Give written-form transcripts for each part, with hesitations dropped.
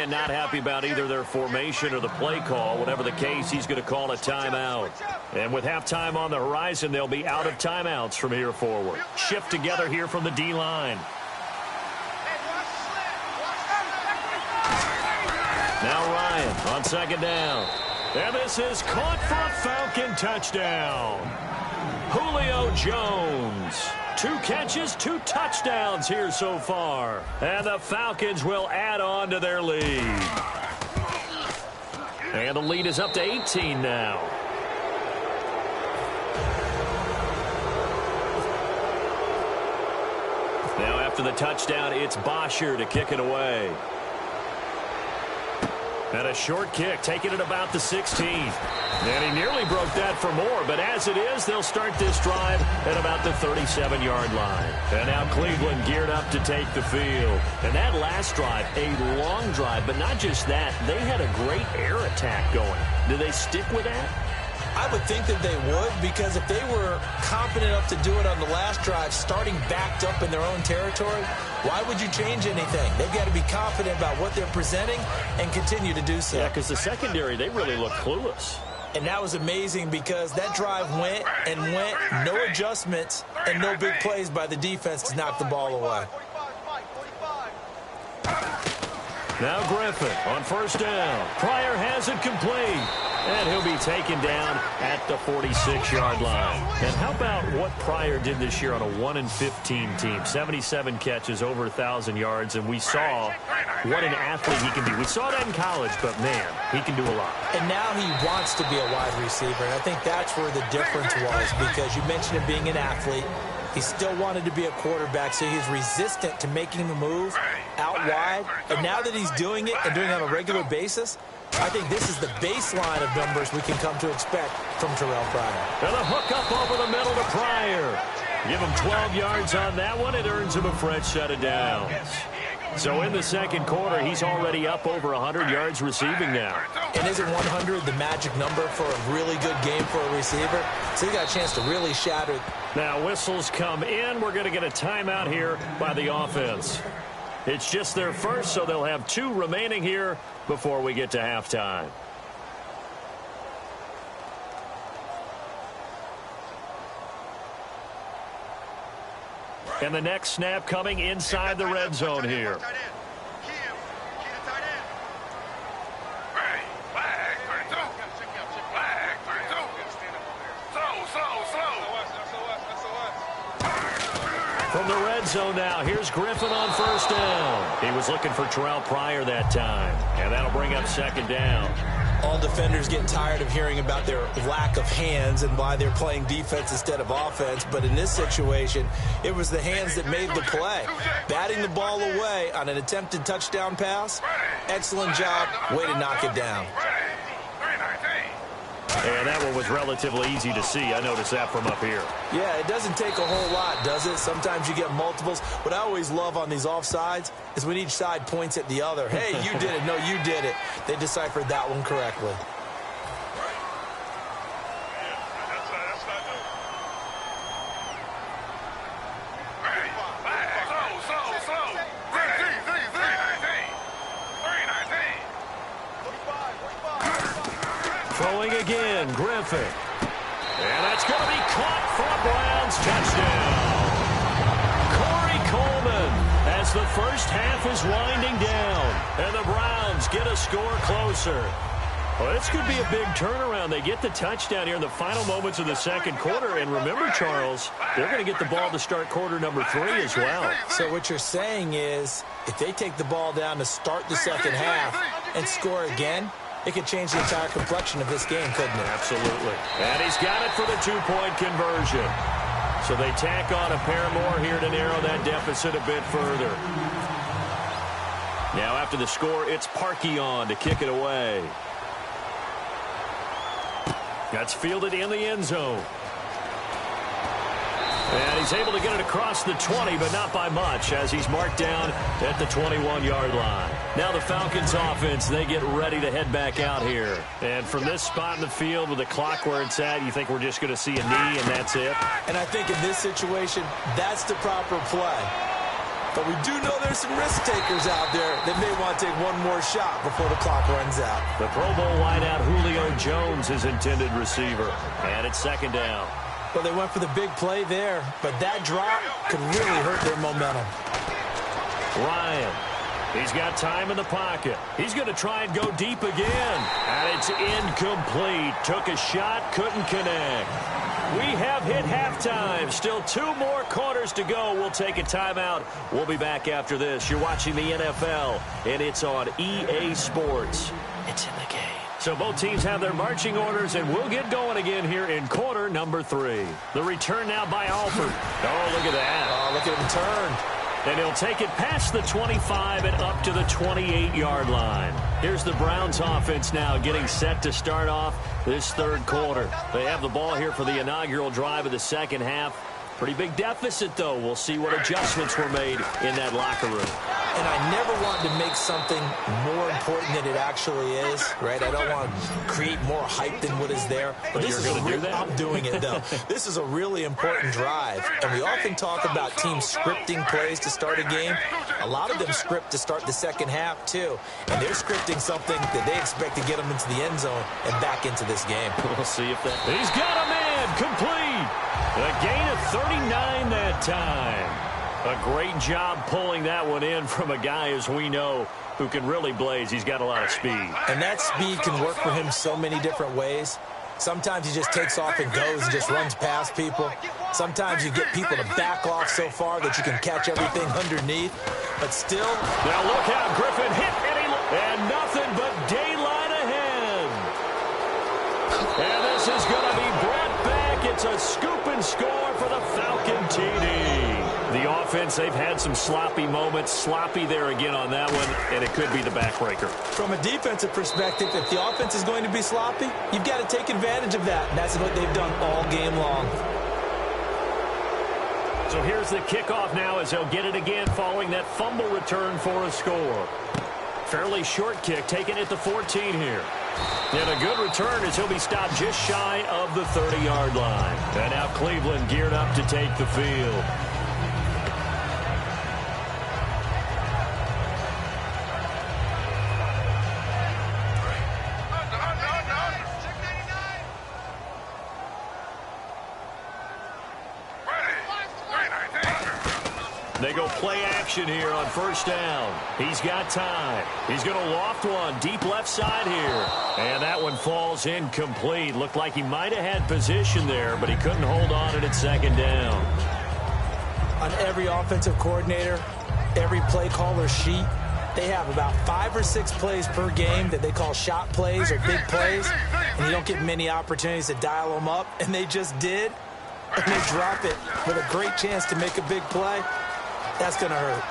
line not happy about either their formation or the play call. Whatever the case, he's going to call a timeout. And with halftime on the horizon, they'll be out of timeouts from here forward. Shift together here from the D-line. Now Ryan on second down. And this is caught for a Falcon touchdown. Julio Jones. 2 catches, 2 touchdowns here so far. And the Falcons will add on to their lead. And the lead is up to 18 now. Now after the touchdown, it's Bosher to kick it away. And a short kick, taking it about the 16. And he nearly broke that for more, but as it is, they'll start this drive at about the 37-yard line. And now Cleveland geared up to take the field. And that last drive, a long drive, but not just that, they had a great air attack going. Do they stick with that? I would think that they would, because if they were confident enough to do it on the last drive, starting backed up in their own territory, why would you change anything? They've got to be confident about what they're presenting and continue to do so. Yeah, because the secondary, they really look clueless. And that was amazing because that drive went and went, no adjustments and no big plays by the defense to knock the ball away. Now Griffin on first down. Pryor has it complete. And he'll be taken down at the 46-yard line. And how about what Pryor did this year on a 1-15 team? 77 catches, over 1,000 yards, and we saw what an athlete he can be. We saw that in college, but, man, he can do a lot. And now he wants to be a wide receiver, and I think that's where the difference was, because you mentioned him being an athlete. He still wanted to be a quarterback, so he's resistant to making the move out wide. And now that he's doing it and doing it on a regular basis, I think this is the baseline of numbers we can come to expect from Terrell Pryor. And a hook up over the middle to Pryor. Give him 12 yards on that one. It earns him a fresh set of downs. So in the second quarter, he's already up over 100 yards receiving now. And isn't 100 the magic number for a really good game for a receiver? So he got a chance to really shatter. Now whistles come in. We're going to get a timeout here by the offense. It's just their first, so they'll have 2 remaining here before we get to halftime. And the next snap coming inside the red zone here. From the red zone now, here's Griffin on first down. He was looking for Terrell Pryor that time, and that'll bring up second down. All defenders get tired of hearing about their lack of hands and why they're playing defense instead of offense. But in this situation, it was the hands that made the play. Batting the ball away on an attempted touchdown pass, excellent job, way to knock it down. And that one was relatively easy to see. I noticed that from up here. Yeah, it doesn't take a whole lot, does it? Sometimes you get multiples. What I always love on these offsides is when each side points at the other. Hey, you did it. No, you did it. They deciphered that one correctly. Throwing again, Griffin. And that's going to be caught for a Browns touchdown. Corey Coleman as the first half is winding down. And the Browns get a score closer. Well, this could be a big turnaround. They get the touchdown here in the final moments of the second quarter. And remember, Charles, they're going to get the ball to start quarter number 3 as well. So what you're saying is if they take the ball down to start the second half and score again, it could change the entire complexion of this game, couldn't it? Absolutely. And he's got it for the 2-point conversion. So they tack on a pair more here to narrow that deficit a bit further. Now after the score, it's Parkey on to kick it away. That's fielded in the end zone. And he's able to get it across the 20, but not by much, as he's marked down at the 21-yard line. Now the Falcons offense, they get ready to head back out here. And from this spot in the field with the clock where it's at, you think we're just going to see a knee and that's it? And I think in this situation, that's the proper play. But we do know there's some risk takers out there that may want to take one more shot before the clock runs out. The Pro Bowl wideout Julio Jones is intended receiver. And it's second down. Well, they went for the big play there, but that drop could really hurt their momentum. Ryan. He's got time in the pocket. He's going to try and go deep again. And it's incomplete. Took a shot, couldn't connect. We have hit halftime. Still 2 more quarters to go. We'll take a timeout. We'll be back after this. You're watching the NFL, and it's on EA Sports. It's in the game. So both teams have their marching orders, and we'll get going again here in quarter number 3. The return now by Alford. Oh, look at that. Oh, look at him turn. And he'll take it past the 25 and up to the 28-yard line. Here's the Browns offense now getting set to start off this third quarter. They have the ball here for the inaugural drive of the second half. Pretty big deficit, though. We'll see what adjustments were made in that locker room. And I never want to make something more important than it actually is, right? I don't want to create more hype than what is there. But you're going to do that? I'm doing it, though. This is a really important drive. And we often talk about teams scripting plays to start a game. A lot of them script to start the second half, too. And they're scripting something that they expect to get them into the end zone and back into this game. We'll see if that... He's got a man complete. A gain of 39 that time. A great job pulling that one in from a guy, as we know, who can really blaze. He's got a lot of speed. And that speed can work for him so many different ways. Sometimes he just takes off and goes and just runs past people. Sometimes you get people to back off so far that you can catch everything underneath. But still... Now look out, Griffin hit, and nothing but daylight ahead. And this is going to be brought back. It's a scoop and score for the Falcon TD. The offense, they've had some sloppy moments. Sloppy there again on that one, and it could be the backbreaker. From a defensive perspective, if the offense is going to be sloppy, you've got to take advantage of that. And that's what they've done all game long. So here's the kickoff now as they'll get it again following that fumble return for a score. Fairly short kick, taken at the 14 here. And a good return as he'll be stopped just shy of the 30-yard line. And now Cleveland geared up to take the field. They go play action here on first down. He's got time. He's going to loft one deep left side here. And that one falls incomplete. Looked like he might have had position there, but he couldn't hold on it at second down. On every offensive coordinator, every play caller sheet, they have about 5 or 6 plays per game that they call shot plays or big plays. And you don't get many opportunities to dial them up. And they just did. And they drop it with a great chance to make a big play. That's going to hurt.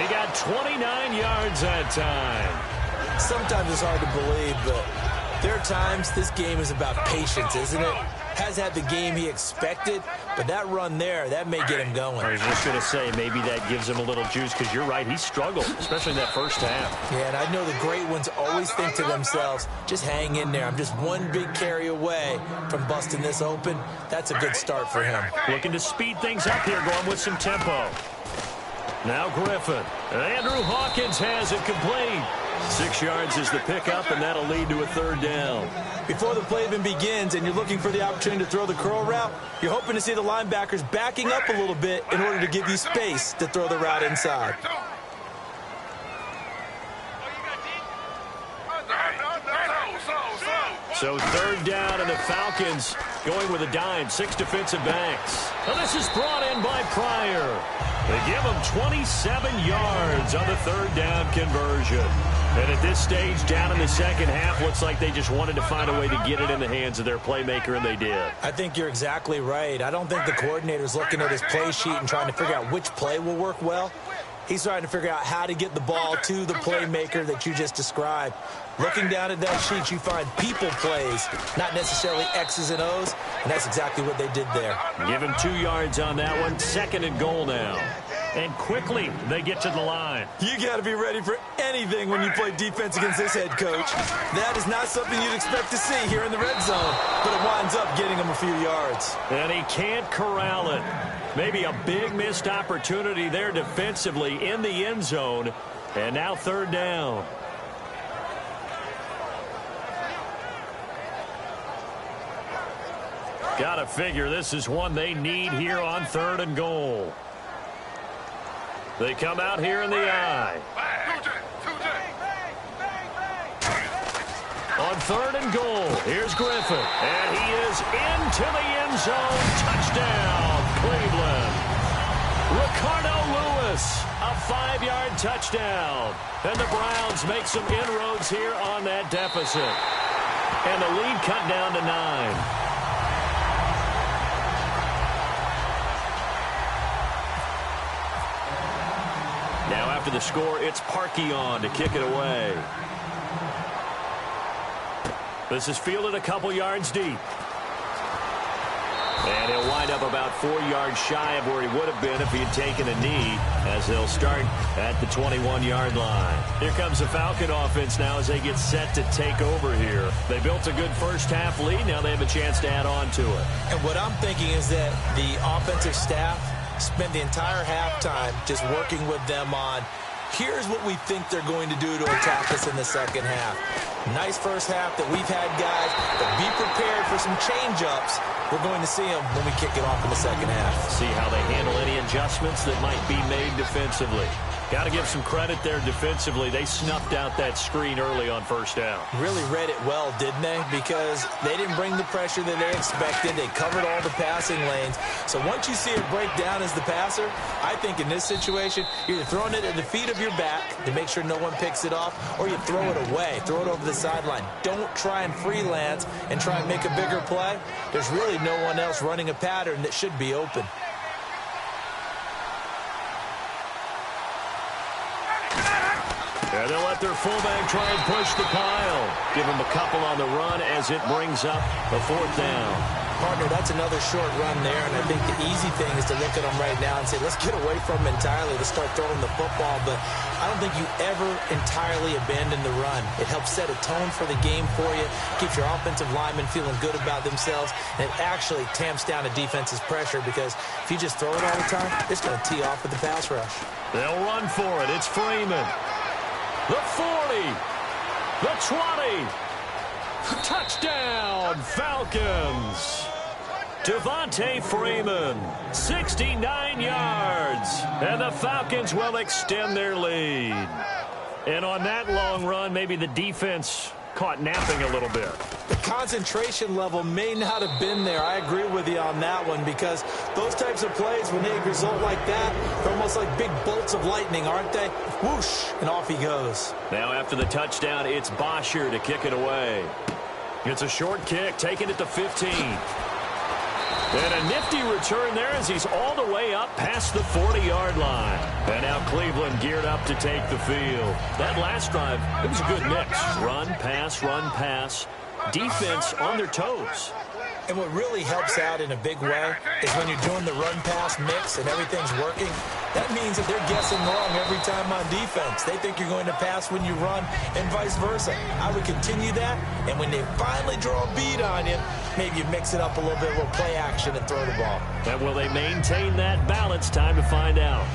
He got 29 yards that time. Sometimes it's hard to believe, but there are times this game is about patience, isn't it? Has had the game he expected, but that run there, that may get him going. I was just going to say, maybe that gives him a little juice, because you're right, he struggled, especially in that first half. Yeah, and I know the great ones always think to themselves, just hang in there. I'm just one big carry away from busting this open. That's a good start for him. Looking to speed things up here, going with some tempo. Now Griffin. Andrew Hawkins has it complete. 6 yards is the pickup, and that'll lead to a third down. Before the play even begins and you're looking for the opportunity to throw the curl route, you're hoping to see the linebackers backing up a little bit in order to give you space to throw the route inside. So third down, and the Falcons going with a dime. 6 defensive backs. Now this is brought in by Pryor. They give him 27 yards on the third down conversion. And at this stage, down in the second half, looks like they just wanted to find a way to get it in the hands of their playmaker, and they did. I think you're exactly right. I don't think the coordinator's looking at his play sheet and trying to figure out which play will work well. He's trying to figure out how to get the ball to the playmaker that you just described. Looking down at that sheet, you find people plays, not necessarily X's and O's, and that's exactly what they did there. Give him 2 yards on that one. Second and goal now. And quickly, they get to the line. You got to be ready for anything when you play defense against this head coach. That is not something you'd expect to see here in the red zone, but it winds up getting him a few yards. And he can't corral it. Maybe a big missed opportunity there defensively in the end zone. And now third down. Gotta figure this is one they need here on third and goal. They come out here in the eye. On third and goal, here's Griffin. And he is into the end zone. Touchdown, Cleveland. Ricardo Lewis, a 5-yard touchdown. And the Browns make some inroads here on that deficit. And the lead cut down to 9. Now after the score, it's Parkey on to kick it away. This is fielded a couple yards deep. And he'll wind up about 4 yards shy of where he would have been if he had taken a knee, as they'll start at the 21-yard line. Here comes the Falcon offense now as they get set to take over here. They built a good first-half lead. Now they have a chance to add on to it. And what I'm thinking is that the offensive staff spent the entire halftime just working with them on, here's what we think they're going to do to attack us in the second half. Nice first half that we've had, guys, but be prepared for some change-ups. We're going to see them when we kick it off in the second half. See how they handle any adjustments that might be made defensively. Got to give some credit there defensively. They snuffed out that screen early on first down. Really read it well, didn't they? Because they didn't bring the pressure that they expected. They covered all the passing lanes. So once you see it break down as the passer, I think in this situation, you're either throwing it at the feet of your back to make sure no one picks it off, or you throw it away, throw it over the sideline. Don't try and freelance and try and make a bigger play. There's really no one else running a pattern that should be open. Yeah, they'll let their fullback try and push the pile. Give him a couple on the run as it brings up the fourth down. Partner, that's another short run there, and I think the easy thing is to look at them right now and say, let's get away from them entirely. Let's start throwing the football, but I don't think you ever entirely abandon the run. It helps set a tone for the game for you, keeps your offensive linemen feeling good about themselves, and it actually tamps down a defense's pressure because if you just throw it all the time, it's going to tee off with the pass rush. They'll run for it. It's Freeman. The 40, the 20, touchdown, Falcons. Devontae Freeman, 69 yards, and the Falcons will extend their lead. And on that long run, maybe the defense caught napping a little bit. The concentration level may not have been there. I agree with you on that one because those types of plays, when they result like that, they're almost like big bolts of lightning, aren't they? Whoosh, and off he goes. Now after the touchdown, it's Bosher to kick it away. It's a short kick, taking it to 15. And a nifty return there as he's all the way up past the 40-yard line. And now Cleveland geared up to take the field. That last drive, it was a good mix. Run, pass, defense on their toes. And what really helps out in a big way is when you're doing the run-pass mix and everything's working, that means that they're guessing wrong every time on defense. They think you're going to pass when you run and vice versa. I would continue that, and when they finally draw a bead on you, maybe you mix it up a little bit, a little play action and throw the ball. And will they maintain that balance? Time to find out.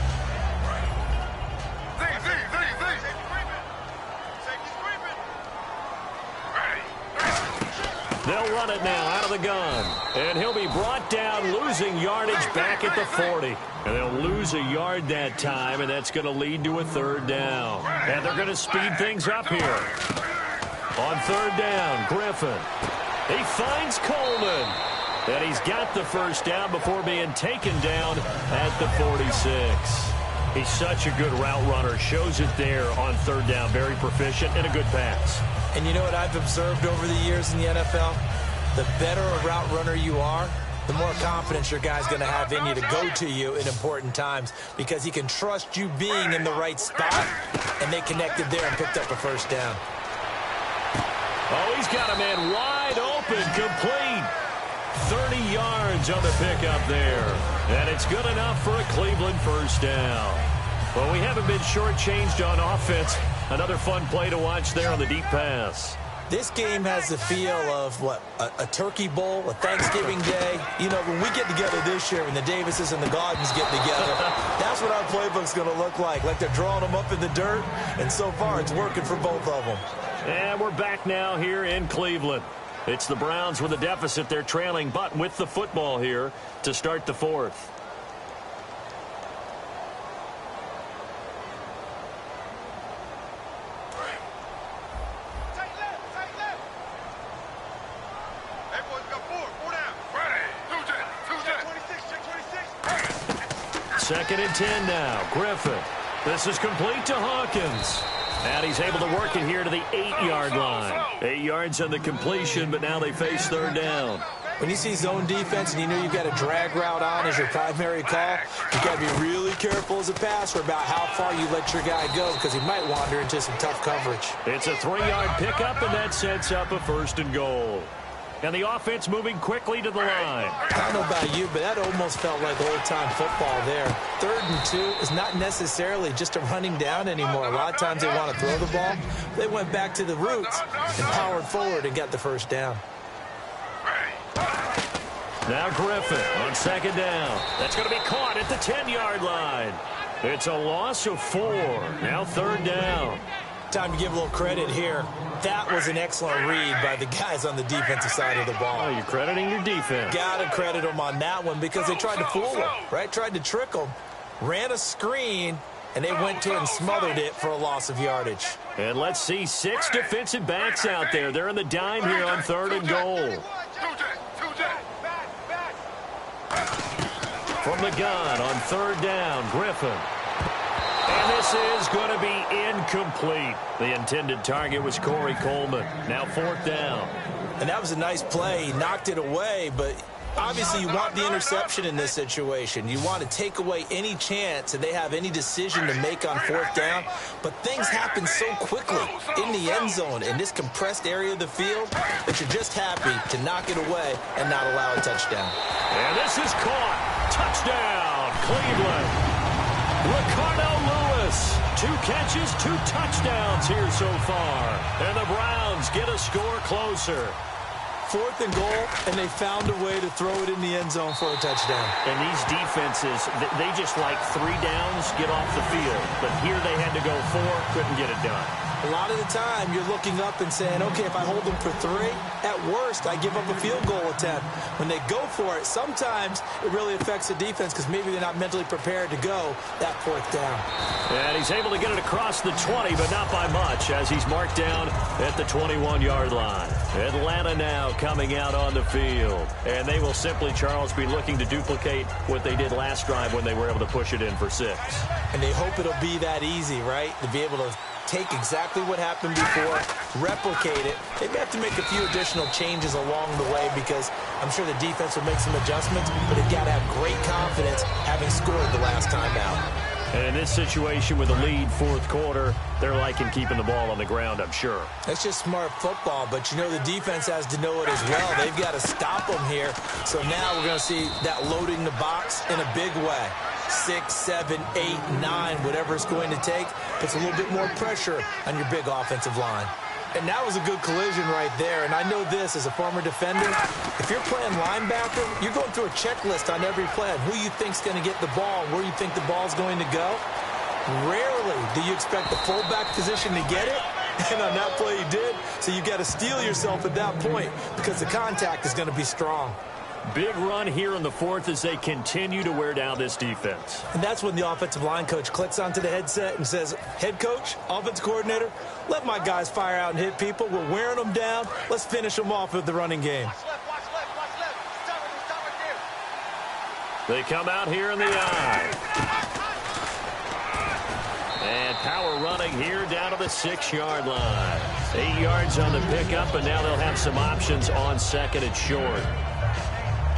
They'll run it now out of the gun. And he'll be brought down, losing yardage back at the 40. And they'll lose a yard that time, and that's going to lead to a third down. And they're going to speed things up here. On third down, Griffin. He finds Coleman. And he's got the first down before being taken down at the 46. He's such a good route runner. Shows it there on third down. Very proficient and a good pass. And you know what I've observed over the years in the NFL? The better a route runner you are, the more confidence your guy's going to have in you to go to you in important times because he can trust you being in the right spot, and they connected there and picked up a first down. Oh, he's got a man wide open, complete. 30 yards on the pickup there. And it's good enough for a Cleveland first down. Well, we haven't been shortchanged on offense. Another fun play to watch there on the deep pass. This game has the feel of, what, a turkey bowl, a Thanksgiving day. You know, when we get together this year and the Davises and the Gardens get together, that's what our playbook's going to look like they're drawing them up in the dirt. And so far, it's working for both of them. And we're back now here in Cleveland. It's the Browns with a deficit. They're trailing, but with the football here to start the fourth. Second and 10 now. Griffin. This is complete to Hawkins. And he's able to work it here to the 8-yard line. 8 yards on the completion, but now they face third down. When you see zone defense and you know you've got a drag route on as your primary call, you've got to be really careful as a passer about how far you let your guy go because he might wander into some tough coverage. It's a 3-yard pickup, and that sets up a first and goal. And the offense moving quickly to the line. I don't know about you, but that almost felt like old-time football there. 3rd and 2 is not necessarily just a running down anymore. A lot of times they want to throw the ball. They went back to the roots and powered forward and got the first down. Now Griffin on second down. That's going to be caught at the 10-yard line. It's a loss of 4. Now third down. Time to give a little credit here. That was an excellent read by the guys on the defensive side of the ball. Oh, you're crediting your defense. Got to credit them on that one because they tried to fool them, right? Tried to trick them. Ran a screen, and they went to it and smothered it for a loss of yardage. And let's see 6 defensive backs out there. They're in the dime here on 3rd and goal. From the gun on 3rd down, Griffin. And this is going to be incomplete. The intended target was Corey Coleman. Now 4th down. And that was a nice play. He knocked it away, but obviously you want the interception in this situation. You want to take away any chance that they have any decision to make on 4th down. But things happen so quickly in the end zone in this compressed area of the field that you're just happy to knock it away and not allow a touchdown. And this is caught. Touchdown, Cleveland. Ricardo Lewis, 2 catches, 2 touchdowns here so far. And the Browns get a score closer. 4th and goal, and they found a way to throw it in the end zone for a touchdown. And these defenses, they just like 3 downs, get off the field. But here they had to go 4, couldn't get it done. A lot of the time, you're looking up and saying, okay, if I hold them for 3, at worst, I give up a field goal attempt. When they go for it, sometimes it really affects the defense because maybe they're not mentally prepared to go that 4th down. And he's able to get it across the 20, but not by much, as he's marked down at the 21-yard line. Atlanta now coming out on the field. And they will simply, Charles, be looking to duplicate what they did last drive when they were able to push it in for 6. And they hope it'll be that easy, right? To be able to take exactly what happened before, replicate it. They may have to make a few additional changes along the way because I'm sure the defense will make some adjustments, but they've got to have great confidence having scored the last time out. And in this situation with a lead 4th quarter, they're liking keeping the ball on the ground, I'm sure. That's just smart football, but you know the defense has to know it as well. They've got to stop them here. So now we're going to see that loading the box in a big way. 6, 7, 8, 9, whatever it's going to take, puts a little bit more pressure on your big offensive line. And that was a good collision right there. And I know this as a former defender. If you're playing linebacker, you're going through a checklist on every play on who you think's going to get the ball, where you think the ball's going to go. Rarely do you expect the fullback position to get it. And on that play, he did. So you got to steel yourself at that point because the contact is going to be strong. Big run here in the 4th as they continue to wear down this defense. And that's when the offensive line coach clicks onto the headset and says, head coach, offensive coordinator, let my guys fire out and hit people. We're wearing them down. Let's finish them off with the running game. They come out here in the eye. And power running here down to the 6-yard line. 8 yards on the pickup, and now they'll have some options on 2nd and short.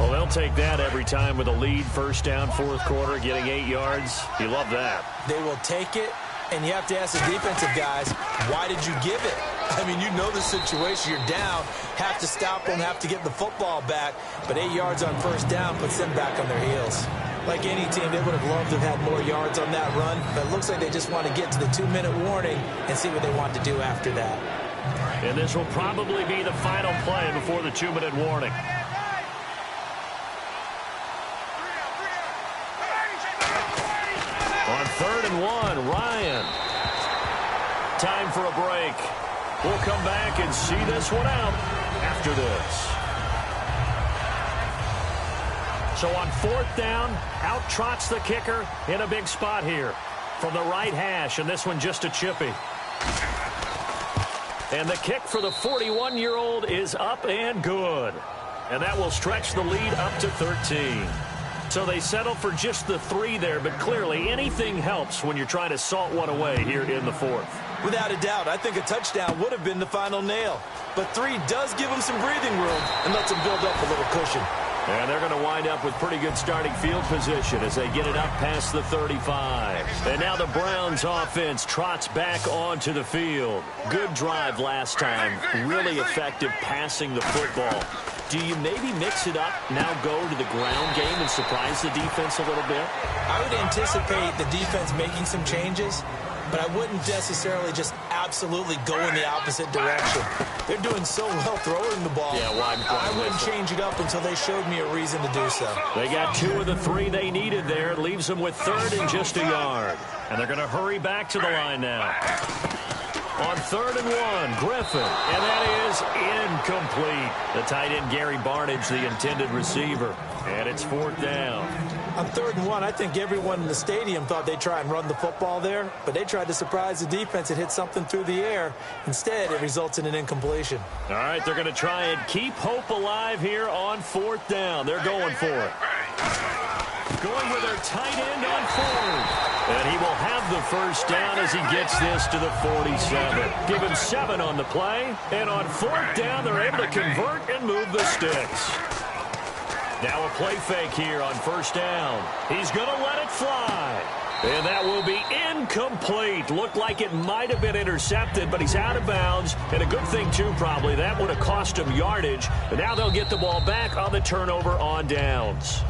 Well, they'll take that every time with a lead. 1st down, 4th quarter, getting 8 yards. You love that. They will take it, and you have to ask the defensive guys, why did you give it? I mean, you know the situation. You're down, have to stop them, have to get the football back, but 8 yards on first down puts them back on their heels. Like any team, they would have loved to have had more yards on that run, but it looks like they just want to get to the 2-minute warning and see what they want to do after that. And this will probably be the final play before the 2-minute warning. On 3rd and 1, Ryan. Time for a break. We'll come back and see this one out after this. So on 4th down, out trots the kicker in a big spot here from the right hash, and this one just a chippy. And the kick for the 41-year-old is up and good. And that will stretch the lead up to 13. So they settle for just the 3 there, but clearly anything helps when you're trying to salt one away here in the 4th. Without a doubt, I think a touchdown would have been the final nail. But 3 does give them some breathing room and lets them build up a little cushion. And they're going to wind up with pretty good starting field position as they get it up past the 35. And now the Browns offense trots back onto the field. Good drive last time. Really effective passing the football. Do you maybe mix it up, now go to the ground game and surprise the defense a little bit? I would anticipate the defense making some changes, but I wouldn't necessarily just absolutely go in the opposite direction. They're doing so well throwing the ball. Yeah, why I wouldn't change it up until they showed me a reason to do so. They got 2 of the 3 they needed there. It leaves them with 3rd and just a yard. And they're going to hurry back to the line now. On 3rd and 1, Griffin, and that is incomplete. The tight end, Gary Barnage, the intended receiver. And it's 4th down. On 3rd and 1, I think everyone in the stadium thought they'd try and run the football there, but they tried to surprise the defense and hit something through the air. Instead, it results in an incompletion. All right, they're going to try and keep hope alive here on 4th down. They're going for it. Going with their tight end on 4th. And he will have the first down as he gets this to the 47. Give him 7 on the play. And on 4th down, they're able to convert and move the sticks. Now a play fake here on 1st down. He's going to let it fly. And that will be incomplete. Looked like it might have been intercepted, but he's out of bounds. And a good thing, too, probably. That would have cost him yardage. And now they'll get the ball back on the turnover on downs.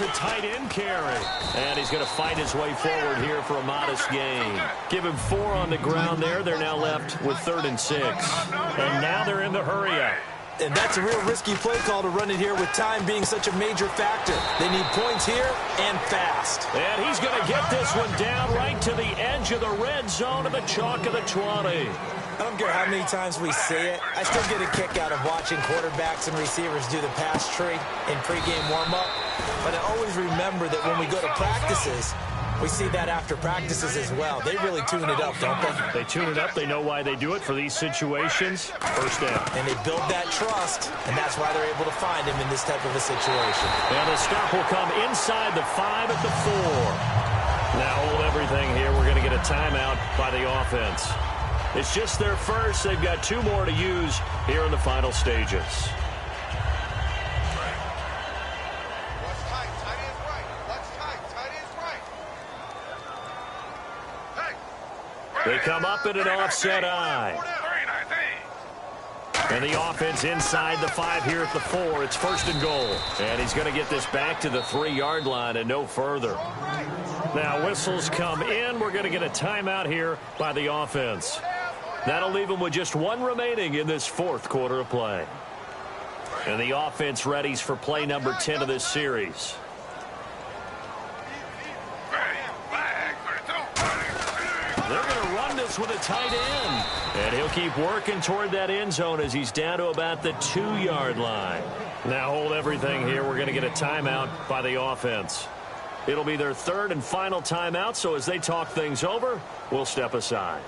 A tight end carry. And he's going to fight his way forward here for a modest gain. Give him 4 on the ground there. They're now left with 3rd and 6. And now they're in the hurry-up. And that's a real risky play call to run it here with time being such a major factor. They need points here and fast. And he's going to get this one down right to the edge of the red zone of the chalk of the 20. I don't care how many times we say it, I still get a kick out of watching quarterbacks and receivers do the pass tree in pregame warm-up. But I always remember that when we go to practices, we see that after practices as well. They really tune it up, don't they? They tune it up. They know why they do it for these situations. First down. And they build that trust, and that's why they're able to find him in this type of a situation. And the stop will come inside the 5 at the 4. Now hold everything here. We're going to get a timeout by the offense. It's just their first. They've got 2 more to use here in the final stages. They come up in an offset eye. And the offense inside the 5 here at the 4. It's 1st and goal. And he's going to get this back to the 3-yard line and no further. Now whistles come in. We're going to get a timeout here by the offense. That'll leave them with just 1 remaining in this 4th quarter of play. And the offense readies for play number 10 of this series. They're going to run this with a tight end. And he'll keep working toward that end zone as he's down to about the 2-yard line. Now hold everything here. We're going to get a timeout by the offense. It'll be their 3rd and final timeout, so as they talk things over, we'll step aside.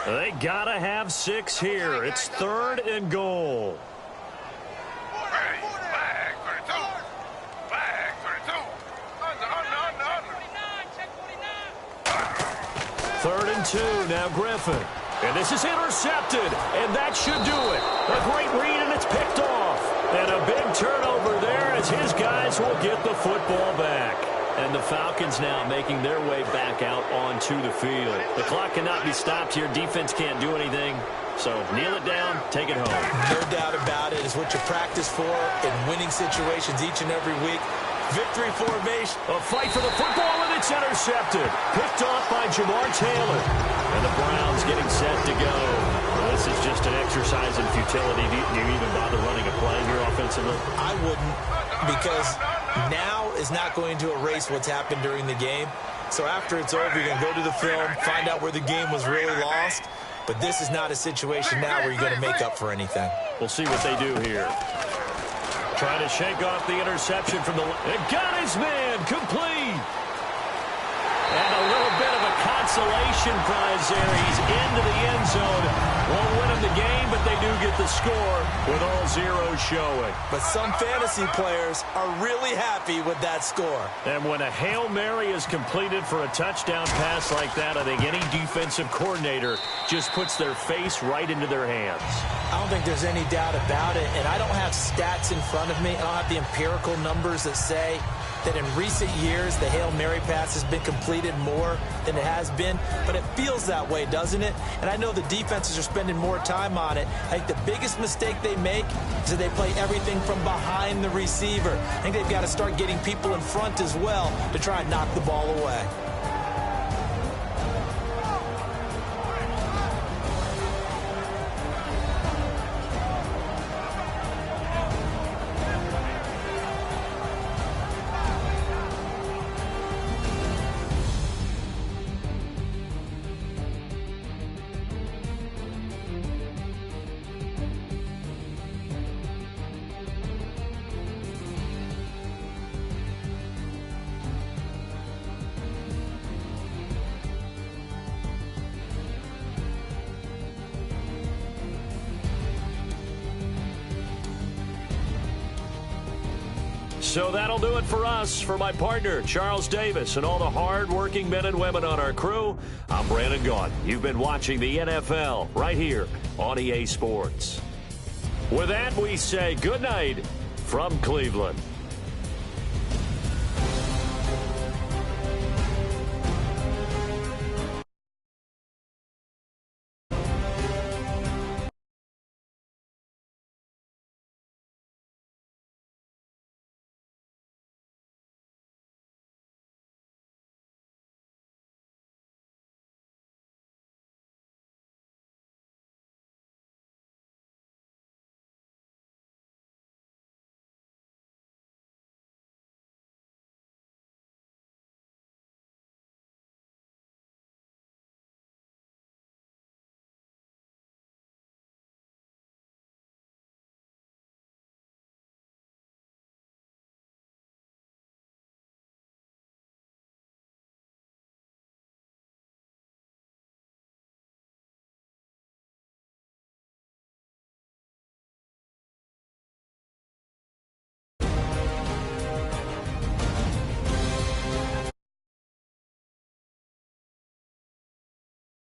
They got to have 6 here. It's 3rd and goal. Third and 2, now Griffin. And this is intercepted, and that should do it. A great read, and it's picked off. And a big turnover there as his guys will get the football back. And the Falcons now making their way back out onto the field. The clock cannot be stopped here. Defense can't do anything. So kneel it down, take it home. No doubt about it. It's what you practice for in winning situations each and every week. Victory formation. A fight for the football, and it's intercepted. Picked off by Jamar Taylor. And the Browns getting set to go. Well, this is just an exercise in futility. Do you even bother running a play here offensively? I wouldn't, because now is not going to erase what's happened during the game. So after it's over, you're going to go to the film, find out where the game was really lost. But this is not a situation now where you're going to make up for anything. We'll see what they do here. Trying to shake off the interception from the... It got his man complete. And a little bit of a consolation prize there. He's into the end zone. Won't win him the game, but they do get the score with all zeros showing. But some fantasy players are really happy with that score. And when a Hail Mary is completed for a touchdown pass like that, I think any defensive coordinator just puts their face right into their hands. I don't think there's any doubt about it. And I don't have stats in front of me. I don't have the empirical numbers that say that in recent years the Hail Mary pass has been completed more than it has been, but it feels that way, doesn't it? And I know the defenses are spending more time on it. I think the biggest mistake they make is that they play everything from behind the receiver. I think they've got to start getting people in front as well to try and knock the ball away. So that'll do it for us. For my partner, Charles Davis, and all the hard-working men and women on our crew, I'm Brandon Gaudin. You've been watching the NFL right here on EA Sports. With that, we say good night from Cleveland.